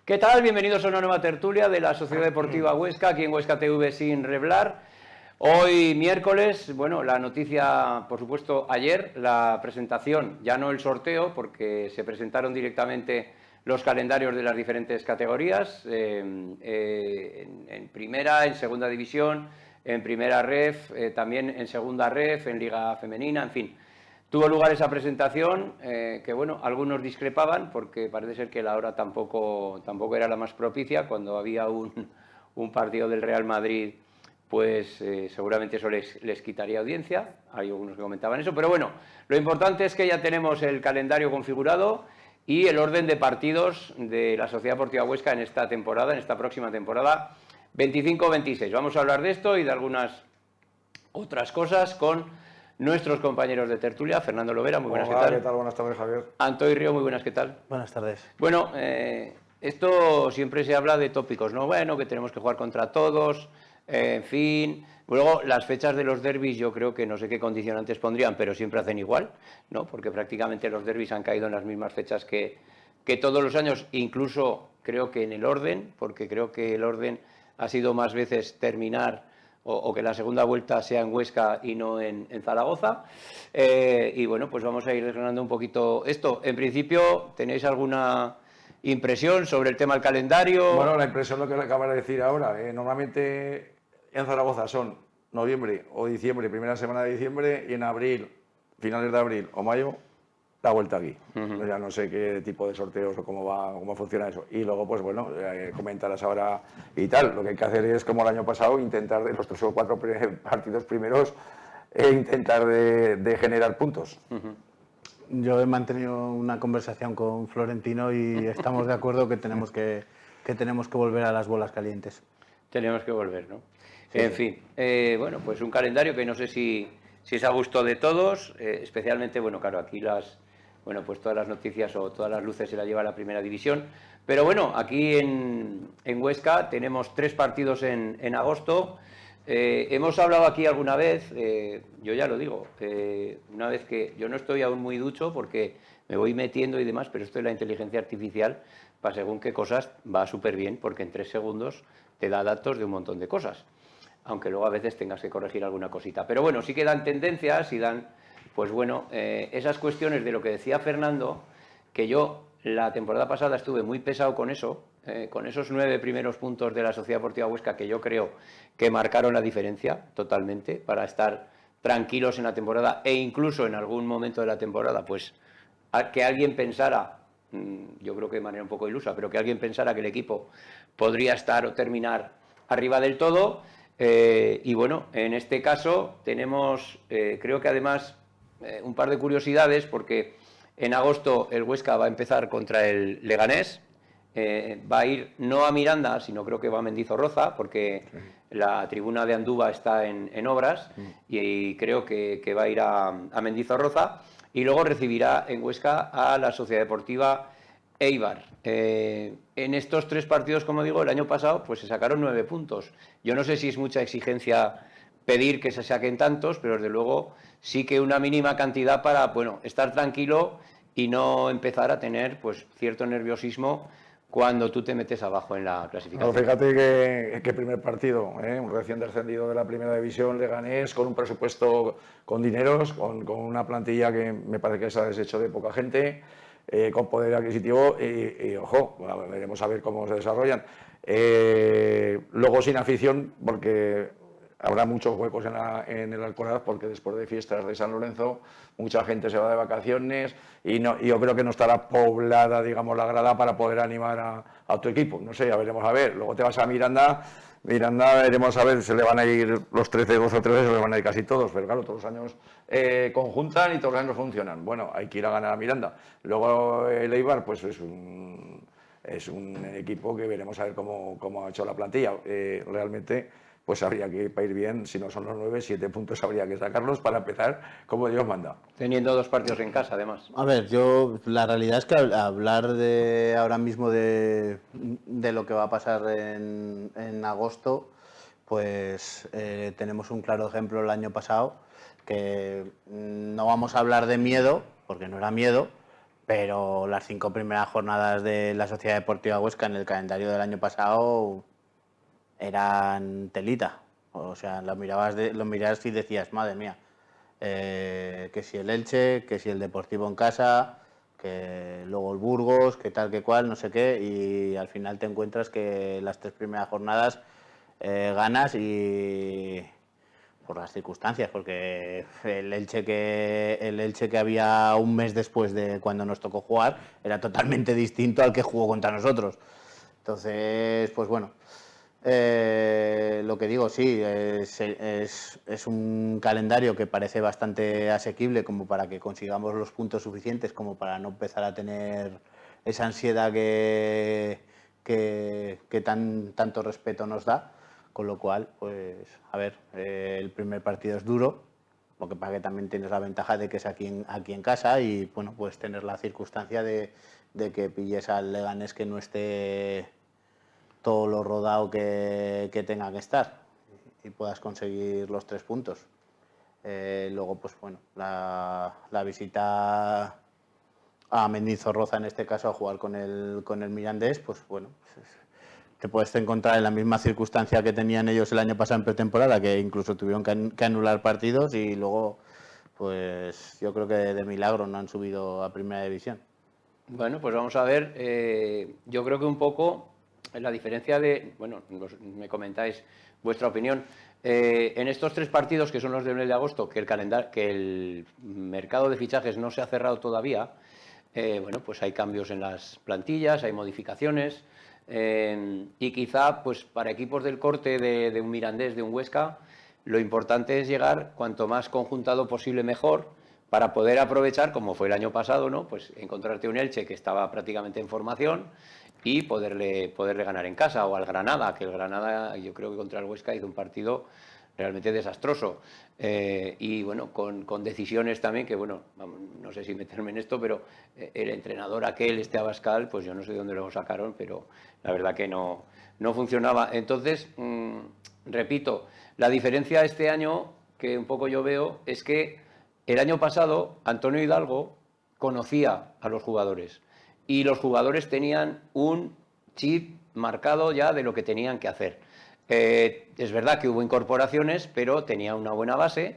¿Qué tal? Bienvenidos a una nueva tertulia de la Sociedad Deportiva Huesca, aquí en Huesca TV sin Reblar. Hoy miércoles, bueno, la noticia, por supuesto, ayer, la presentación, ya no el sorteo, porque se presentaron directamente los calendarios de las diferentes categorías, en primera, en segunda división, en primera ref, también en segunda ref, en liga femenina, en fin. Tuvo lugar esa presentación, que bueno, algunos discrepaban porque parece ser que la hora tampoco era la más propicia. Cuando había un partido del Real Madrid, pues seguramente eso les quitaría audiencia. Hay algunos que comentaban eso, pero bueno, lo importante es que ya tenemos el calendario configurado y el orden de partidos de la Sociedad Deportiva Huesca en esta temporada, en esta próxima temporada 25-26. Vamos a hablar de esto y de algunas otras cosas con nuestros compañeros de tertulia. Fernando Lovera, muy buenas, Hola, ¿qué tal? ¿qué tal? Buenas tardes, Javier. Antoy Río, muy buenas, ¿qué tal? Buenas tardes. Bueno, esto siempre se habla de tópicos, ¿no? Bueno, que tenemos que jugar contra todos, en fin. Luego, las fechas de los derbis yo creo que no sé qué condicionantes pondrían, pero siempre hacen igual, ¿no? Porque prácticamente los derbis han caído en las mismas fechas que todos los años, incluso creo que en el orden, porque creo que el orden ha sido más veces terminar o que la segunda vuelta sea en Huesca y no en Zaragoza. Y bueno, pues vamos a ir desgranando un poquito esto. En principio, ¿tenéis alguna impresión sobre el tema del calendario? Bueno, la impresión lo que le acabas de decir ahora. Normalmente en Zaragoza son noviembre o diciembre, primera semana de diciembre, y en abril, finales de abril o mayo, la vuelta aquí. Ya no sé qué tipo de sorteos o cómo funciona eso. Y luego, pues bueno, comentarás ahora y tal. Lo que hay que hacer es, como el año pasado, intentar de los 3 o 4 partidos primeros, intentar de generar puntos. Yo he mantenido una conversación con Florentino y estamos de acuerdo que tenemos que volver a las bolas calientes. Tenemos que volver, ¿no? Sí, en sí. fin, bueno, pues un calendario que no sé si es a gusto de todos, especialmente, bueno, claro, aquí pues todas las noticias o todas las luces se las lleva la primera división, pero bueno, aquí en Huesca tenemos 3 partidos en agosto. Hemos hablado aquí alguna vez, yo ya lo digo, una vez que yo no estoy aún muy ducho porque me voy metiendo y demás, pero esto de la inteligencia artificial, para según qué cosas, va súper bien, porque en 3 segundos te da datos de un montón de cosas, aunque luego a veces tengas que corregir alguna cosita. Pero bueno, sí que dan tendencias y dan, pues bueno, esas cuestiones de lo que decía Fernando, que yo la temporada pasada estuve muy pesado con eso, con esos 9 primeros puntos de la Sociedad Deportiva Huesca que yo creo que marcaron la diferencia totalmente para estar tranquilos en la temporada e incluso en algún momento de la temporada, pues que alguien pensara, yo creo que de manera un poco ilusa, pero que alguien pensara que el equipo podría estar o terminar arriba del todo. Y bueno, en este caso tenemos, creo que además, un par de curiosidades, porque en agosto el Huesca va a empezar contra el Leganés. Va a ir no a Miranda, sino creo que va a Mendizorroza, porque la tribuna de Andúba está en obras, y creo que va a ir a Mendizorroza, y luego recibirá en Huesca a la Sociedad Deportiva Eibar. En estos 3 partidos, como digo, el año pasado pues se sacaron 9 puntos. Yo no sé si es mucha exigencia pedir que se saquen tantos, pero desde luego sí que una mínima cantidad para, bueno, estar tranquilo y no empezar a tener pues cierto nerviosismo cuando tú te metes abajo en la clasificación. No, fíjate que primer partido, un recién descendido de la primera división, Leganés, con un presupuesto con dineros, con una plantilla que me parece que se ha deshecho de poca gente, con poder adquisitivo y ojo, veremos a ver cómo se desarrollan. Luego sin afición, porque habrá muchos huecos en el Alcoraz, porque después de fiestas de San Lorenzo mucha gente se va de vacaciones y yo creo que no estará poblada, digamos, la grada para poder animar a tu equipo. No sé, ya veremos a ver. Luego te vas a Miranda, veremos a ver, se le van a ir los 13, 12 o 13, se le van a ir casi todos, pero claro, todos los años conjuntan y todos los años funcionan. Bueno, hay que ir a ganar a Miranda. Luego el Eibar, pues es un equipo que veremos a ver cómo ha hecho la plantilla. Realmente pues habría que, para ir bien, si no son los 9, 7 puntos habría que sacarlos para empezar como Dios manda. Teniendo 2 partidos en casa, además. A ver, la realidad es que hablar de ahora mismo de lo que va a pasar en agosto, pues tenemos un claro ejemplo el año pasado, que no vamos a hablar de miedo, porque no era miedo, pero las 5 primeras jornadas de la Sociedad Deportiva Huesca en el calendario del año pasado eran telita. O sea, lo mirabas y decías, madre mía, que si el Elche, que si el Deportivo en casa, que luego el Burgos, que tal, que cual, no sé qué, y al final te encuentras que las 3 primeras jornadas ganas y por las circunstancias, porque el Elche que había un mes después de cuando nos tocó jugar era totalmente distinto al que jugó contra nosotros. Entonces, pues bueno, lo que digo, sí, es un calendario que parece bastante asequible como para que consigamos los puntos suficientes como para no empezar a tener esa ansiedad que tanto respeto nos da. Con lo cual, pues, a ver, el primer partido es duro, lo que pasa que también tienes la ventaja de que es aquí en casa y, bueno, pues tener la circunstancia de que pilles al Leganés que no esté todo lo rodado que tenga que estar y puedas conseguir los 3 puntos. Luego, pues bueno, la visita a Mendizorroza, en este caso, a jugar con el Mirandés, pues bueno, te puedes encontrar en la misma circunstancia que tenían ellos el año pasado en pretemporada, que incluso tuvieron que anular partidos y luego, pues yo creo que de milagro no han subido a Primera División. Bueno, pues vamos a ver. Yo creo que un poco la diferencia de, bueno, me comentáis vuestra opinión. En estos 3 partidos que son los del mes de agosto, que el mercado de fichajes no se ha cerrado todavía, bueno, pues hay cambios en las plantillas, hay modificaciones y quizá, pues para equipos del corte de un Mirandés, de un Huesca, lo importante es llegar cuanto más conjuntado posible mejor, para poder aprovechar, como fue el año pasado, ¿no? Pues encontrarte un Elche que estaba prácticamente en formación y poderle ganar en casa, o al Granada, que el Granada, yo creo que contra el Huesca hizo un partido realmente desastroso. Y bueno, con decisiones también que, bueno, no sé si meterme en esto, pero el entrenador aquel, Abascal, pues yo no sé de dónde lo sacaron, pero la verdad que no funcionaba. Entonces, repito, la diferencia este año, que un poco yo veo, es que el año pasado Antonio Hidalgo conocía a los jugadores y los jugadores tenían un chip marcado ya de lo que tenían que hacer. Es verdad que hubo incorporaciones, pero tenía una buena base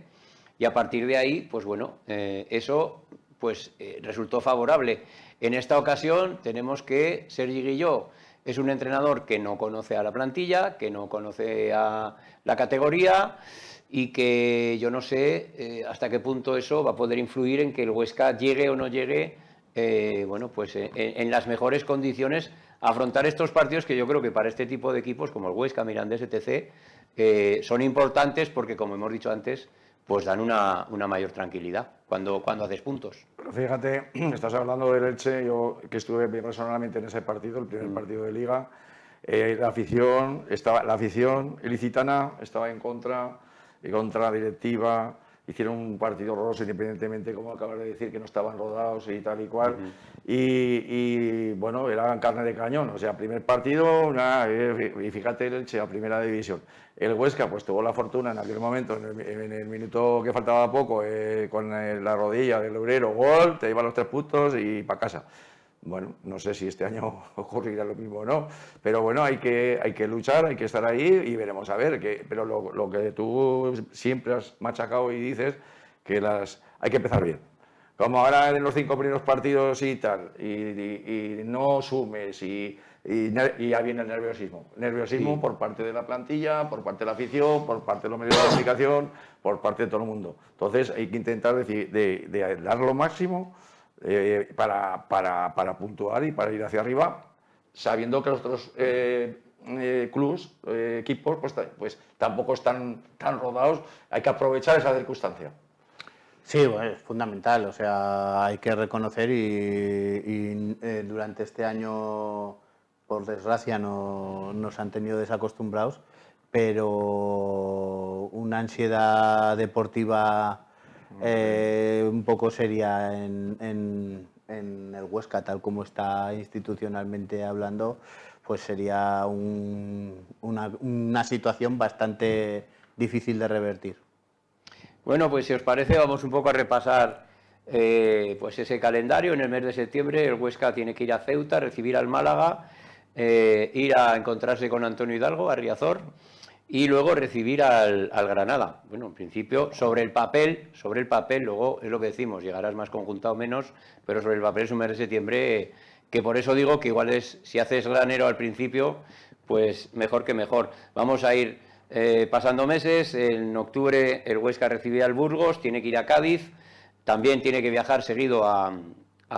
y a partir de ahí, pues bueno, eso pues resultó favorable. En esta ocasión tenemos que Sergi Guilló es un entrenador que no conoce a la plantilla, que no conoce a la categoría y que yo no sé hasta qué punto eso va a poder influir en que el Huesca llegue o no llegue, bueno, pues en las mejores condiciones a afrontar estos partidos que yo creo que para este tipo de equipos como el Huesca, Mirandés, etc., son importantes porque, como hemos dicho antes, pues dan una mayor tranquilidad cuando haces puntos. Pero fíjate, estás hablando del Elche, yo que estuve personalmente en ese partido, el primer partido de Liga, la afición ilicitana estaba en contra la directiva, hicieron un partido horroroso independientemente, como acabas de decir, que no estaban rodados y tal y cual. Y bueno, era carne de cañón, o sea, primer partido, y fíjate el Elche a primera división. El Huesca pues tuvo la fortuna en aquel momento, en el minuto que faltaba poco, con la rodilla del obrero, gol, te iban los 3 puntos y para casa. Bueno, no sé si este año ocurrirá lo mismo o no, pero bueno, hay que luchar, hay que estar ahí y veremos a ver. Pero lo que tú siempre has machacado y dices, que hay que empezar bien. Como ahora en los 5 primeros partidos y tal, y no sumes y ya viene el nerviosismo. Nerviosismo Sí. por parte de la plantilla, por parte de la afición, por parte de los medios de comunicación, por parte de todo el mundo. Entonces hay que intentar de dar lo máximo para puntuar y para ir hacia arriba, sabiendo que los otros clubs, equipos, pues tampoco están tan rodados. Hay que aprovechar esa circunstancia. Sí, bueno, es fundamental, o sea, hay que reconocer durante este año, por desgracia, nos han tenido desacostumbrados, pero una ansiedad deportiva un poco seria en el Huesca, tal como está institucionalmente hablando, pues sería una situación bastante difícil de revertir. Bueno, pues si os parece, vamos un poco a repasar pues ese calendario. En el mes de septiembre el Huesca tiene que ir a Ceuta, recibir al Málaga, ir a encontrarse con Antonio Hidalgo, a Riazor, y luego recibir al Granada. Bueno, en principio, sobre el papel, luego es lo que decimos, llegarás más conjuntado o menos, pero sobre el papel es un mes de septiembre que por eso digo que igual es, si haces granero al principio, pues mejor que mejor. Vamos a ir pasando meses. En octubre el Huesca recibirá al Burgos, tiene que ir a Cádiz, también tiene que viajar seguido a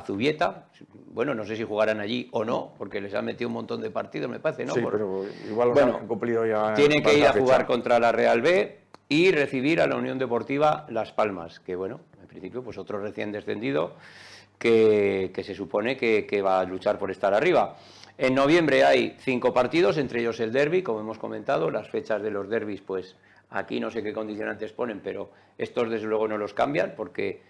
Zubieta. Bueno, no sé si jugarán allí o no, porque les han metido un montón de partidos, me parece, ¿no? Sí, pero igual los han cumplido ya. Tiene que ir a jugar contra la Real B y recibir a la Unión Deportiva Las Palmas, que bueno, en principio, pues otro recién descendido que se supone que va a luchar por estar arriba. En noviembre hay 5 partidos, entre ellos el derbi, como hemos comentado. Las fechas de los derbis, pues aquí no sé qué condicionantes ponen, pero estos desde luego no los cambian, porque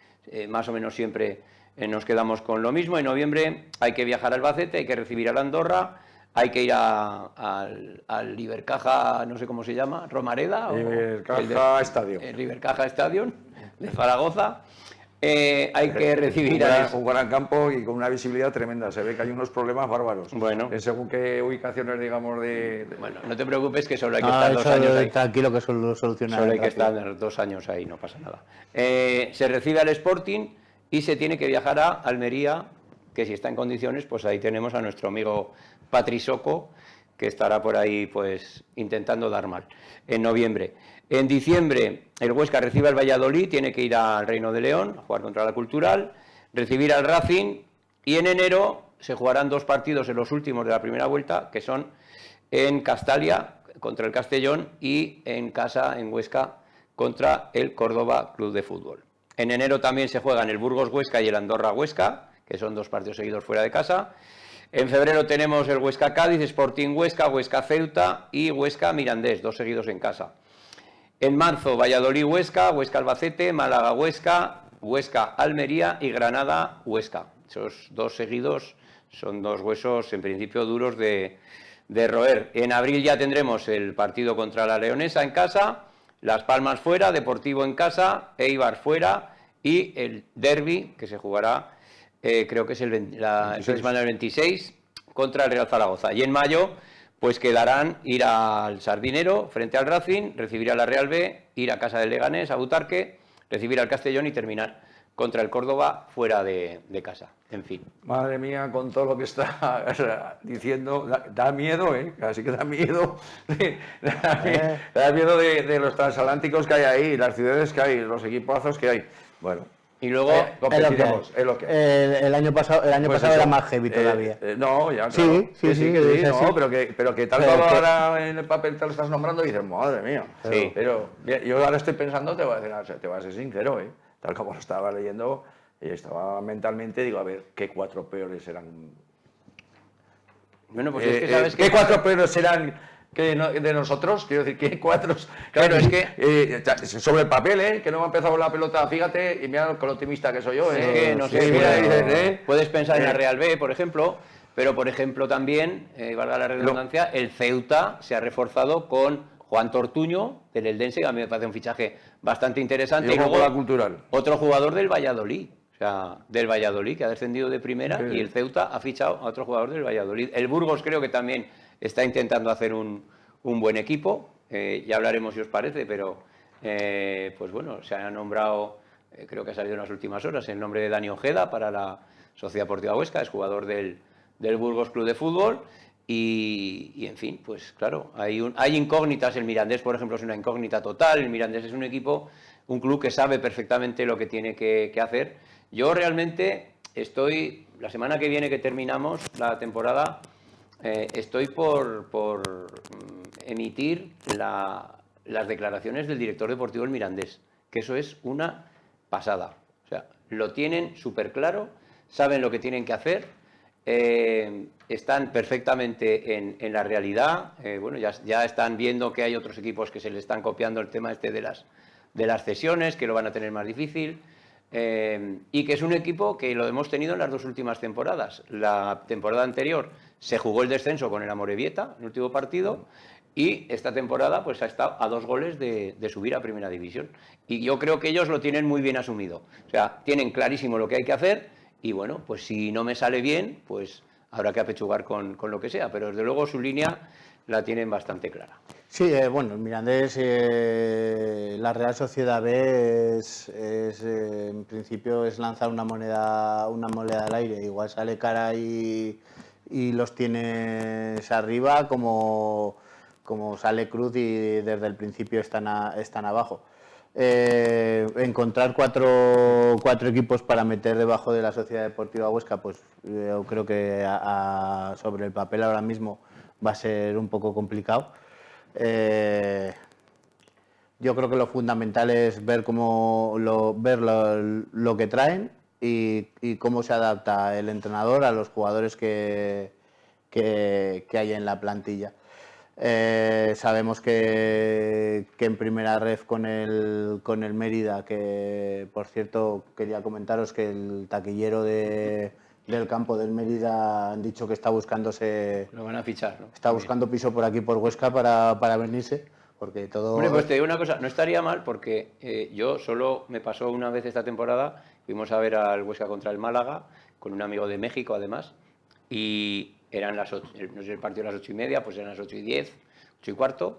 más o menos siempre nos quedamos con lo mismo. En noviembre hay que viajar a Albacete, hay que recibir a la Andorra, hay que ir al Ibercaja, no sé cómo se llama, Romareda. Ibercaja Stadium. El Ibercaja Stadium de Zaragoza. Hay que recibir un gran campo y con una visibilidad tremenda. Se ve que hay unos problemas bárbaros. Bueno. Según qué ubicaciones, digamos, Bueno, no te preocupes, que solo hay que estar 2 años ahí. Tranquilo, que solo solucionar. Solo hay que estar 2 años ahí, no pasa nada. Se recibe al Sporting y se tiene que viajar a Almería, que si está en condiciones, pues ahí tenemos a nuestro amigo Patri Soco, que estará por ahí pues intentando dar mal, en noviembre. En diciembre el Huesca recibe al Valladolid, tiene que ir al Reino de León a jugar contra la Cultural, recibir al Racing, y en enero se jugarán 2 partidos en los últimos de la primera vuelta, que son en Castalia contra el Castellón y en casa, en Huesca, contra el Córdoba Club de Fútbol. En enero también se juegan el Burgos Huesca y el Andorra Huesca, que son 2 partidos seguidos fuera de casa. En febrero tenemos el Huesca Cádiz, Sporting Huesca, Huesca Ceuta y Huesca Mirandés, 2 seguidos en casa. En marzo, Valladolid Huesca, Huesca Albacete, Málaga Huesca, Huesca Almería y Granada Huesca. Esos 2 seguidos son 2 huesos en principio duros de roer. En abril ya tendremos el partido contra la Leonesa en casa, Las Palmas fuera, Deportivo en casa, Eibar fuera y el derbi que se jugará, creo que es el 26 contra el Real Zaragoza. Y en mayo pues quedarán ir al Sardinero frente al Racing, recibir a la Real B, ir a casa del Leganés, a Butarque, recibir al Castellón y terminar contra el Córdoba fuera de casa. En fin. Madre mía, con todo lo que está diciendo, da miedo, Casi que da miedo. Da miedo de los transatlánticos que hay ahí, las ciudades que hay, los equipazos que hay. Bueno. Y luego competiremos, es lo que el año pasado era más heavy todavía. No, ya claro. Sí, no, pero que tal como ahora en el papel te lo estás nombrando y dices, madre mía. Sí. Pero yo ahora estoy pensando, te voy a ser sincero, tal como lo estaba leyendo, estaba mentalmente, digo, a ver, ¿qué 4 peores serán? Bueno, pues es que sabes ¿qué 4 peores serán de nosotros? Quiero decir, ¿qué 4? Claro, es que sobre el papel, que no me ha empezado la pelota, fíjate, y mira con lo optimista que soy yo. Es que no sé, mira, puedes pensar en la Real B, por ejemplo, pero por ejemplo también, valga la redundancia, el Ceuta se ha reforzado con Juan Tortuño, del Eldense, que a mí me parece un fichaje bastante interesante. Y luego la Cultural. Otro jugador del Valladolid, o sea, del Valladolid, que ha descendido de primera, y el Ceuta ha fichado a otro jugador del Valladolid. El Burgos creo que también está intentando hacer un buen equipo, ya hablaremos si os parece, pero pues bueno, se ha nombrado, creo que ha salido en las últimas horas, el nombre de Dani Ojeda para la Sociedad Deportiva Huesca, es jugador del Burgos Club de Fútbol. Y en fin, pues claro, hay incógnitas. El Mirandés, por ejemplo, es una incógnita total. El Mirandés es un equipo, un club que sabe perfectamente lo que tiene que hacer. Yo realmente la semana que viene que terminamos la temporada, estoy por emitir las declaraciones del director deportivo del Mirandés, que eso es una pasada. O sea, lo tienen súper claro, saben lo que tienen que hacer. Están perfectamente en la realidad. Bueno, ya están viendo que hay otros equipos que se le están copiando el tema de las cesiones, que lo van a tener más difícil, y que es un equipo que lo hemos tenido en las 2 últimas temporadas. La temporada anterior se jugó el descenso con el Amorebieta, el último partido. y esta temporada pues ha estado a 2 goles de subir a Primera División. Y yo creo que ellos lo tienen muy bien asumido. O sea, tienen clarísimo lo que hay que hacer y bueno, pues si no me sale bien, pues habrá que apechugar con lo que sea. Pero desde luego su línea la tienen bastante clara. Sí, bueno, el Mirandés, la Real Sociedad B en principio es lanzar una moneda al aire. Igual sale cara y los tienes arriba como sale cruz y desde el principio están abajo. Encontrar cuatro equipos para meter debajo de la Sociedad Deportiva Huesca, pues yo creo que sobre el papel ahora mismo va a ser un poco complicado. Yo creo que lo fundamental es ver lo que traen y cómo se adapta el entrenador a los jugadores que hay en la plantilla. Sabemos que en primera ref con el Mérida, que por cierto quería comentaros que el taquillero del campo del Mérida han dicho que está buscándose... Lo van a fichar, ¿no? Está buscando piso por aquí, por Huesca, para venirse, porque todo... Hombre, pues te digo una cosa, no estaría mal porque yo solo me pasó una vez esta temporada, fuimos a ver al Huesca contra el Málaga, con un amigo de México además, y eran las 8, no sé, el partido a las 8:30, pues eran las 8:10, 8:15,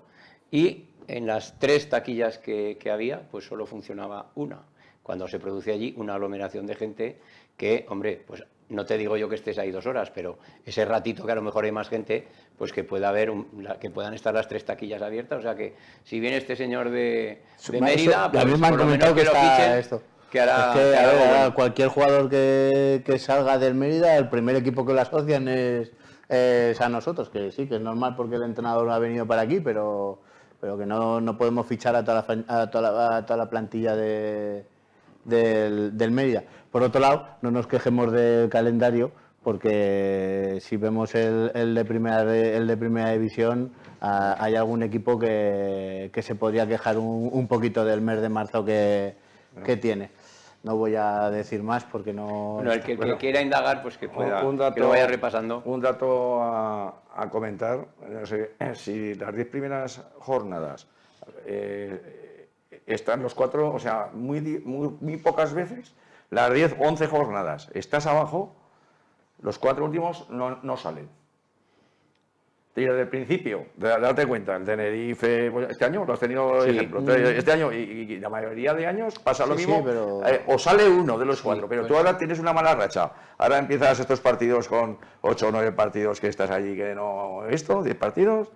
y en las 3 taquillas que había, pues solo funcionaba una, cuando se produce allí una aglomeración de gente que, hombre, pues no te digo yo que estés ahí 2 horas, pero ese ratito que a lo mejor hay más gente, pues que pueda haber que puedan estar las 3 taquillas abiertas. O sea que si viene este señor de Mérida, pues por lo menos que lo fichen, que hará bueno. Cualquier jugador que salga del Mérida, el primer equipo que lo asocian es a nosotros, que sí, que es normal porque el entrenador ha venido para aquí, pero que no podemos fichar a toda la plantilla del Mérida. Por otro lado, no nos quejemos del calendario, porque si vemos el de primera división, hay algún equipo que se podría quejar un poquito del mes de marzo que tiene. No voy a decir más porque no... Bueno, el que quiera indagar, pues que pueda, que lo vaya repasando. Un dato a comentar, no sé, si las 10 primeras jornadas están los 4, o sea, muy pocas veces, las 10, 11 jornadas estás abajo, los 4 últimos no salen. Desde el principio, date cuenta, el Tenerife, pues este año lo has tenido, Sí. ejemplo, este año y la mayoría de años pasa lo Sí, mismo, sí, pero... o sale uno de los 4, pero tú ahora tienes una mala racha, ahora empiezas estos partidos con 8 o 9 partidos que estás allí, que no, 10 partidos,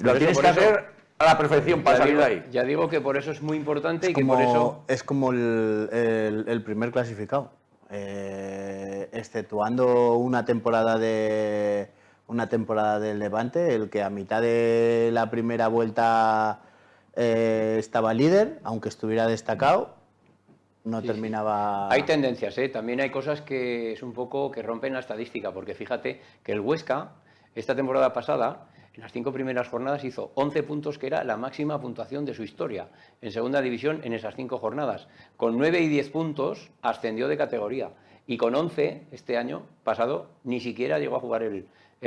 lo tienes que hacer a la perfección para salir de ahí. Ya digo que por eso es muy importante Es y que por eso... Es como el primer clasificado, exceptuando una temporada del Levante, el que a mitad de la primera vuelta estaba líder, aunque estuviera destacado, no terminaba... Hay tendencias, ¿eh? También hay cosas que es un poco que rompen la estadística, porque fíjate que el Huesca, esta temporada pasada, en las 5 primeras jornadas hizo 11 puntos, que era la máxima puntuación de su historia en segunda división en esas 5 jornadas. Con 9 y 10 puntos ascendió de categoría y con 11 este año pasado ni siquiera llegó a jugar el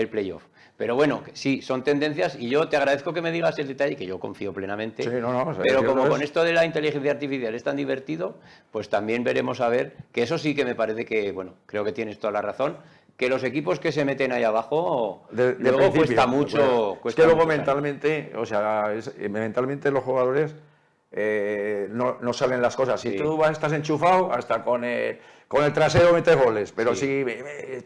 playoff. Pero bueno, sí, son tendencias y yo te agradezco que me digas el detalle, que yo confío plenamente, Sí, no, pero como con esto de la inteligencia artificial es tan divertido, pues también veremos a ver, que eso sí que me parece que, bueno, creo que tienes toda la razón, que los equipos que se meten ahí abajo, luego cuesta mucho. Es que luego mentalmente, o sea, mentalmente los jugadores no salen las cosas. Si tú estás enchufado, hasta con el trasero metes goles, pero si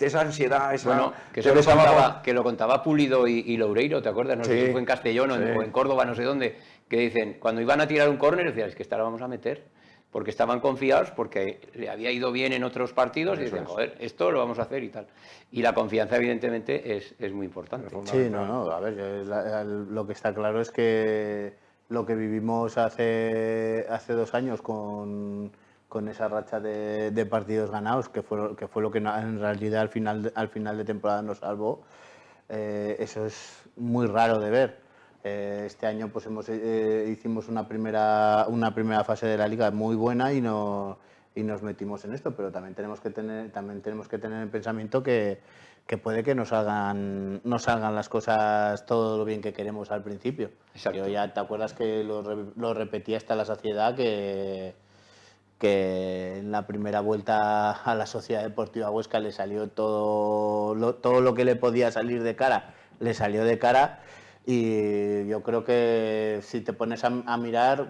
esa ansiedad, bueno, que lo contaba Pulido y Loureiro, ¿te acuerdas? No sé si fue en Castellón o en Córdoba, no sé dónde, que dicen, cuando iban a tirar un córner, decían, es que esta la vamos a meter. Porque estaban confiados, porque le había ido bien en otros partidos y decían, joder, esto lo vamos a hacer y tal. Y la confianza, evidentemente, es muy importante. Sí, a ver, lo que está claro es que lo que vivimos hace 2 años con esa racha de partidos ganados, que fue lo que en realidad al final de temporada nos salvó, eso es muy raro de ver. Este año pues hicimos una primera fase de la liga muy buena y y nos metimos en esto, pero también tenemos que tener en pensamiento que puede que no salgan las cosas todo lo bien que queremos al principio. Exacto. Yo ya te acuerdas que lo repetí hasta la saciedad que en la primera vuelta a la Sociedad Deportiva Huesca le salió todo lo que le podía salir de cara, le salió de cara, y yo creo que si te pones a mirar,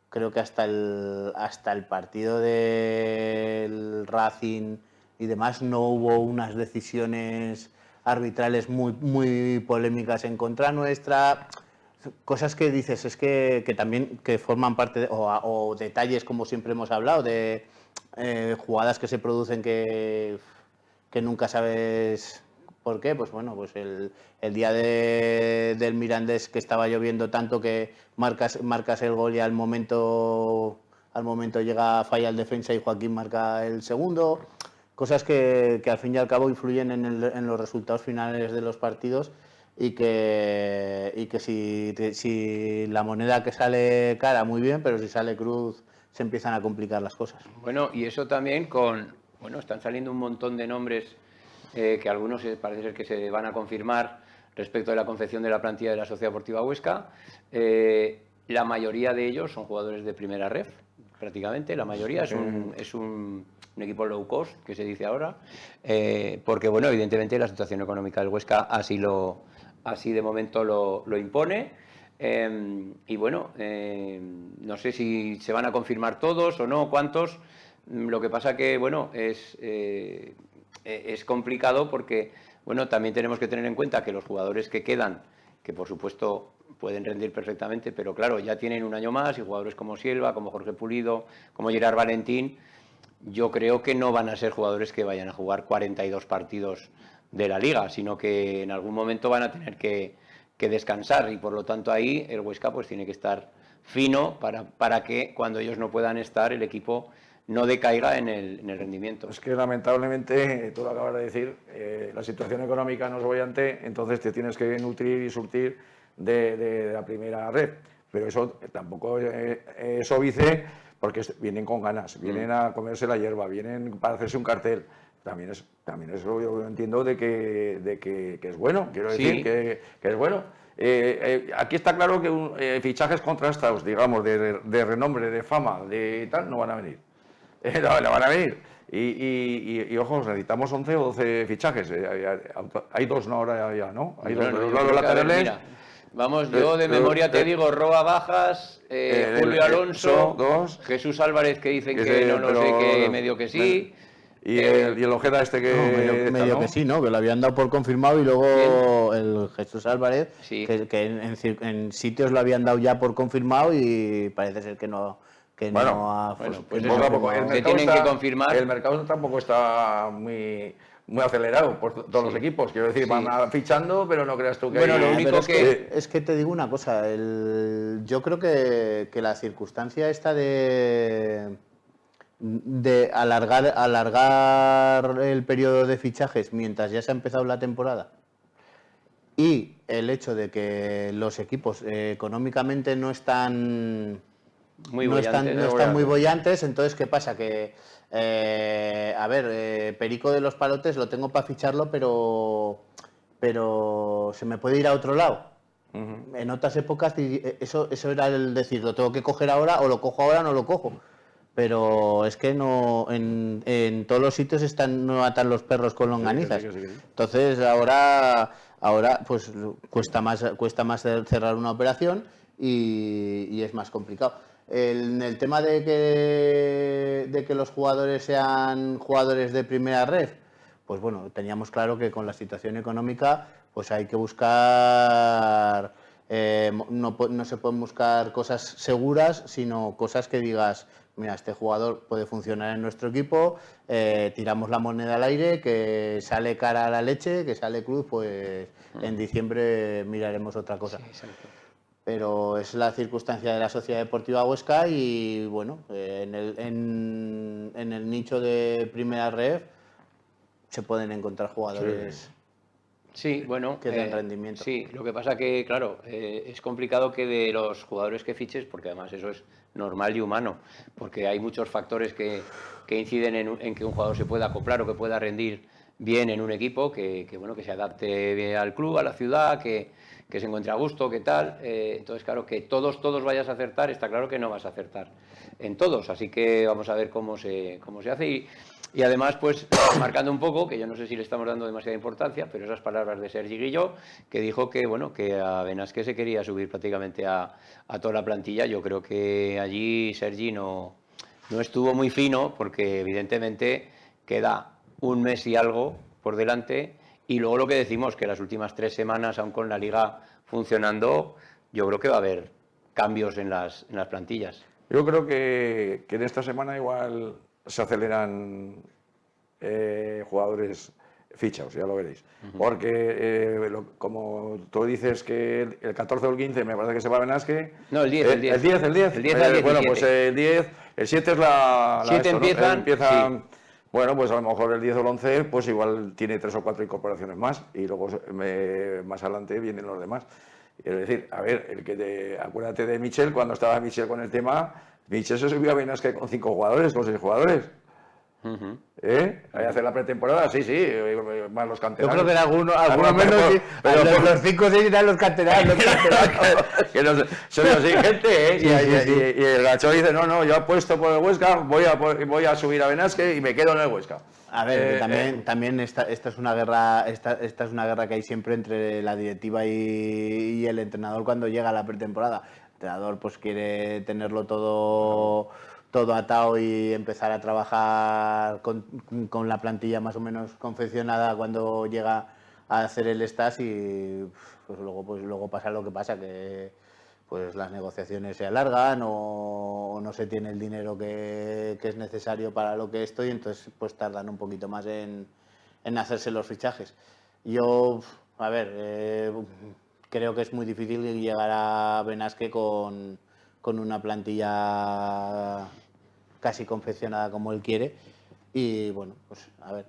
creo que hasta el partido del Racing y demás no hubo unas decisiones arbitrales muy polémicas en contra nuestra. Cosas que dices, es que también que forman parte o detalles, como siempre hemos hablado, de jugadas que se producen que nunca sabes por qué. Pues bueno, pues el día del Mirandés, que estaba lloviendo tanto, que marcas el gol y al momento llega, falla el defensa y Joaquín marca el segundo. Cosas que al fin y al cabo influyen en los resultados finales de los partidos, y que si la moneda que sale cara, muy bien, pero si sale cruz, se empiezan a complicar las cosas. Bueno, y eso también bueno, están saliendo un montón de nombres que algunos parece ser que se van a confirmar respecto de la confección de la plantilla de la Sociedad Deportiva Huesca. La mayoría de ellos son jugadores de primera ref, prácticamente. La mayoría es un equipo low cost, que se dice ahora, porque, bueno, evidentemente la situación económica del Huesca así de momento lo impone. Y bueno, no sé si se van a confirmar todos o no, cuántos. Lo que pasa que, bueno, es complicado porque, bueno, también tenemos que tener en cuenta que los jugadores que quedan, que por supuesto pueden rendir perfectamente, pero claro, ya tienen un año más, y jugadores como Silva, como Jorge Pulido, como Gerard Valentín, yo creo que no van a ser jugadores que vayan a jugar 42 partidos de la Liga, sino que en algún momento van a tener que descansar, y por lo tanto ahí el Huesca pues tiene que estar fino para que cuando ellos no puedan estar el equipo no decaiga en el rendimiento. Es que lamentablemente, tú lo acabas de decir, la situación económica no es boyante, entonces te tienes que nutrir y surtir de la primera red. Pero eso tampoco es óbice, porque vienen con ganas, vienen a comerse la hierba, vienen para hacerse un cartel. También es yo entiendo de que es bueno, quiero decir, Sí. que es bueno. Aquí está claro que fichajes contrastados, digamos, de renombre, de fama, de tal, no van a venir. No van a venir. Y ojo, necesitamos 11 o 12 fichajes. Hay dos, no, ahora ya, ¿no? Hay dos de los lados laterales. Mira, vamos, yo de memoria te digo: Roa Bajas, Julio Alonso, dos. Jesús Álvarez, que dicen que no lo sé, que medio que sí. Y el Ojeda este que... Medio ¿no? que sí, ¿no? Que lo habían dado por confirmado, y luego el Jesús Álvarez, Sí. que en sitios lo habían dado ya por confirmado, y parece ser que no... Bueno, no ha, bueno, que pues no Poco ha a poco. firmado. Se tienen que confirmar. El mercado tampoco está muy acelerado por todos los equipos. Quiero decir, Sí. van fichando, pero no creas tú que Bueno, hay... lo único Pero es que te digo una cosa, yo creo que la circunstancia esta de alargar el periodo de fichajes mientras ya se ha empezado la temporada, y el hecho de que los equipos económicamente no están muy bollantes. muy bollantes. Entonces, ¿qué pasa? Que, Perico de los Palotes lo tengo para ficharlo, pero se me puede ir a otro lado. En otras épocas eso era el decir, lo tengo que coger ahora, o lo cojo ahora o no lo cojo. Pero es que no, en todos los sitios no atan los perros con longanizas. Sí. Entonces ahora pues cuesta más cerrar una operación, y es más complicado. En el tema de que los jugadores sean jugadores de primera red, pues bueno, teníamos claro que con la situación económica pues hay que buscar, no se pueden buscar cosas seguras, sino cosas que digas: mira, este jugador puede funcionar en nuestro equipo, tiramos la moneda al aire, que sale cara a la leche, que sale cruz, pues en diciembre miraremos otra cosa. Sí, exacto. Pero es la circunstancia de la Sociedad Deportiva Huesca, y bueno, en el nicho de primera ref se pueden encontrar jugadores Sí, bueno, que den rendimiento. Sí, lo que pasa que, claro, es complicado que de los jugadores que fiches, porque además eso es normal y humano, porque hay muchos factores que inciden en que un jugador se pueda acoplar o que pueda rendir bien en un equipo, bueno, que se adapte bien al club, a la ciudad, que se encuentre a gusto, que tal. Entonces, claro, que todos vayas a acertar, está claro que no vas a acertar en todos, así que vamos a ver cómo se hace. Y además, pues, marcando un poco, que yo no sé si le estamos dando demasiada importancia, pero esas palabras de Sergi Guilló, que dijo que, bueno, que a Benasque se quería subir prácticamente a toda la plantilla. Yo creo que allí Sergi no estuvo muy fino, porque evidentemente queda un mes y algo por delante, y luego lo que decimos, que las últimas 3 semanas, aún con la Liga funcionando, yo creo que va a haber cambios en las plantillas. Yo creo que en esta semana igual se aceleran jugadores fichados, ya lo veréis. Porque, como tú dices que el 14 o el 15 me parece que se va a Benasque. No, el 10. El 10. El 10 al 17. Bueno, pues el 10, el 7 es la 7 esto, ¿no? empiezan, Empiezan, sí. Bueno, pues a lo mejor el 10 o el 11, pues igual tiene 3 o 4 incorporaciones más y luego más adelante vienen los demás. Es decir, a ver, acuérdate de Michel, cuando estaba Michel con el tema, Michel se subió a Benasque con 5 jugadores, con 6 jugadores. Ahí hacer la pretemporada, sí, más los Yo canteranos. creo que en algunos menos, pero los 5 o 6 eran los canteranos. que no soy exigente, ¿eh? Y el Gacho dice, no, yo apuesto por el Huesca, voy a subir a Benasque y me quedo en el Huesca. A ver, también esta es una guerra, esta es una guerra que hay siempre entre la directiva y el entrenador cuando llega la pretemporada. El entrenador pues quiere tenerlo todo atado y empezar a trabajar con la plantilla más o menos confeccionada cuando llega a hacer el stage, y pues luego pasa lo que pasa, que pues las negociaciones se alargan o no se tiene el dinero que es necesario para lo que estoy, entonces pues tardan un poquito más en hacerse los fichajes. Yo, a ver, creo que es muy difícil llegar a Benasque con una plantilla casi confeccionada como él quiere. Y bueno, pues a ver,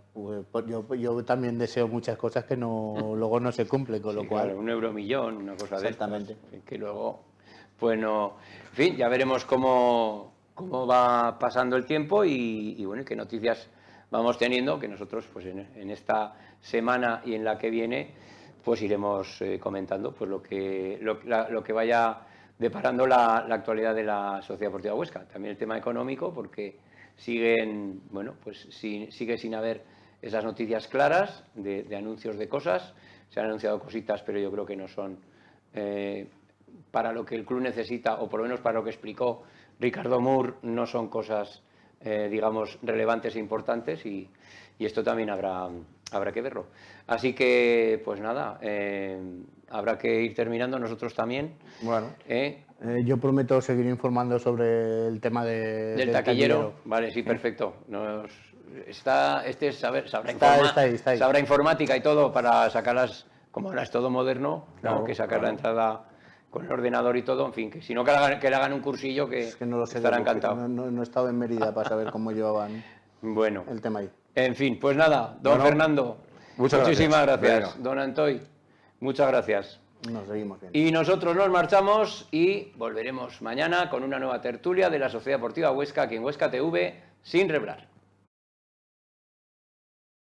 yo también deseo muchas cosas que luego no se cumplen, con lo cual... Claro, un euromillón, una cosa de estas. Exactamente. Que luego, bueno, en fin, ya veremos cómo va pasando el tiempo y bueno, qué noticias vamos teniendo, que nosotros pues en esta semana y en la que viene pues iremos comentando pues lo que vaya deparando la actualidad de la Sociedad Deportiva Huesca. También el tema económico, porque sigue sin haber esas noticias claras de anuncios de cosas. Se han anunciado cositas, pero yo creo que no son para lo que el club necesita, o por lo menos para lo que explicó Ricardo Mur, no son cosas, digamos, relevantes e importantes, y esto también habrá que verlo. Así que, pues nada, habrá que ir terminando nosotros también. Bueno. Yo prometo seguir informando sobre el tema del taquillero. Vale, sí, perfecto. Sabrá informática y todo para sacarlas, como ahora es todo moderno, claro, que sacar la entrada con el ordenador y todo, en fin, que si no que le hagan un cursillo, que no lo sé, estará encantado. No he estado en Mérida para saber cómo llevaban el tema ahí. En fin, pues nada, don Fernando, muchísimas gracias. Don Antoy, muchas gracias. Nos seguimos bien. Y nosotros nos marchamos y volveremos mañana con una nueva tertulia de la Sociedad Deportiva Huesca, aquí en Huesca TV, sin reblar.